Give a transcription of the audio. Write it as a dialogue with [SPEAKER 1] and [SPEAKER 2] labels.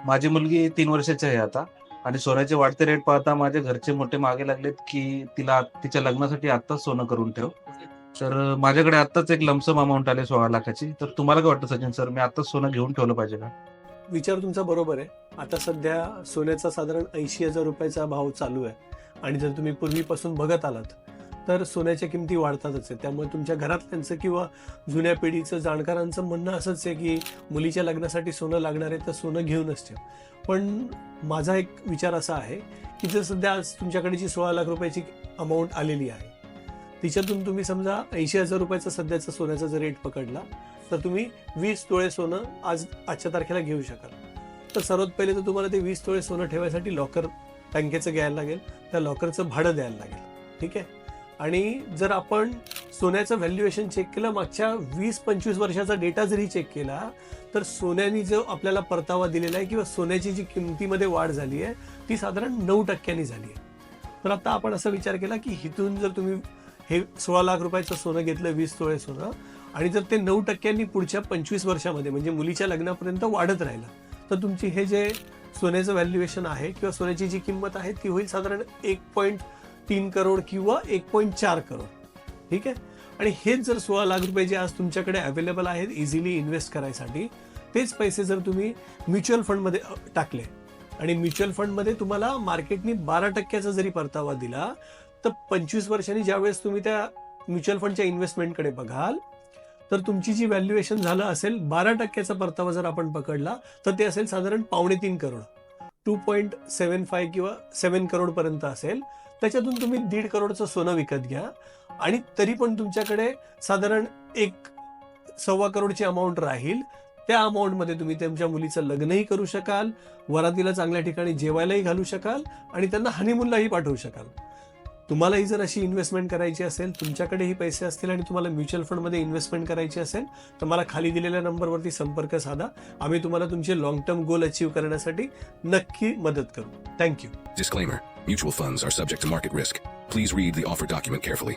[SPEAKER 1] माझी मुलगी 3 वर्षाची आहे आता आणि सोन्याचे वाढते रेट पाहता माझे घरचे मोठे मागे लागलेत, की तिला तिच्या लग्नासाठी आत्ताच सोनं करून ठेव. तर माझ्याकडे आत्ताच एक लमसम अमाउंट आली 16 लाखाची. तर तुम्हाला काय वाटतं सचिन सर, मी आत्ताच सोनं घेऊन ठेवलं पाहिजे का?
[SPEAKER 2] विचार तुमचा बरोबर आहे. आता सध्या सोन्याचा साधारण 80,000 रुपयाचा भाव चालू आहे आणि जर तुम्ही पूर्वीपासून बघत आलात तर सोन्याच्या किमती वाढतातच आहे. त्यामुळे तुमच्या घरातल्यांचं किंवा जुन्या पिढीचं जाणकारांचं म्हणणं असंच आहे की मुलीच्या लग्नासाठी सोनं लागणार आहे तर सोनं घेऊनच ठेव. पण माझा एक विचार असा आहे की जर सध्या आज तुमच्याकडे जी 16 लाख रुपयाची अमाऊंट आलेली आहे तिच्यातून तुम्ही समजा 80,000 रुपयाचा सध्याचा सोन्याचा जर रेट पकडला तर तुम्ही 20 तोळे सोनं आजच्या तारखेला घेऊ शकाल. तर सर्वात पहिले तर तुम्हाला ते 20 तोळे सोनं ठेवायसाठी लॉकर बँकेचं घ्यायला लागेल, त्या लॉकरचं भाडं द्यायला लागेल. ठीक आहे. आणि जर आपण सोन्याचं व्हॅल्युएशन चेक केलं मागच्या 20-25 वर्षाचा डेटा जरी चेक केला तर सोन्याने जो आपल्याला परतावा दिलेला आहे किंवा सोन्याची जी किमतीमध्ये वाढ झाली आहे ती साधारण 9% झाली आहे. तर आता आपण असा विचार केला की इथून जर तुम्ही हे 16 लाख रुपयाचं सोनं घेतलं, 20 तोळे सोनं, आणि जर ते 9% पुढच्या 25 वर्षामध्ये म्हणजे मुलीच्या लग्नापर्यंत वाढत राहिलं तर तुमची हे जे सोन्याचं व्हॅल्युएशन आहे किंवा सोन्याची जी किंमत आहे ती होईल साधारण 1.3 करोड किंवा 1.4 करोड. ठीक आहे. आणि हेच जर 16 लाख रुपये जे आज तुमच्याकडे अवेलेबल आहेत इझिली इन्व्हेस्ट करायसाठी, तेच पैसे जर तुम्ही म्युच्युअल फंडमध्ये टाकले आणि म्युच्युअल फंडमध्ये तुम्हाला मार्केटनी 12%चा जरी परतावा दिला तर 25 वर्षांनी ज्यावेळेस तुम्ही त्या म्युच्युअल फंडच्या इन्व्हेस्टमेंटकडे बघाल तर तुमची जी व्हॅल्युएशन झालं असेल 12%चा परतावा जर आपण पकडला तर ते असेल साधारण 2.25 करोड, 2.75 किंवा 7 करोड पर्यंत असेल. त्याच्यातून तुम्ही 1.5 करोडचं सोनं विकत घ्या आणि तरी पण तुमच्याकडे साधारण 1.25 करोडची अमाऊंट राहील. त्या अमाऊंटमध्ये तुम्ही तुमच्या मुलीचं लग्नही करू शकाल, वरातीला चांगल्या ठिकाणी जेवायलाही घालू शकाल आणि त्यांना हनीमूनलाही पाठवू शकाल. तुम्हालाही जर अशी इन्व्हेस्टमेंट करायची असेल, तुमच्याकडेही पैसे असतील आणि तुम्हाला म्युच्युअल फंडमध्ये इन्व्हेस्टमेंट करायची असेल तर मला खाली दिलेल्या नंबरवरती संपर्क साधा. आम्ही तुम्हाला तुमचे लॉंग टर्म गोल अचीव्ह करण्यासाठी नक्की मदत करू. Thank you.
[SPEAKER 3] Disclaimer. Mutual funds are subject to market risk. Please read the offer document carefully.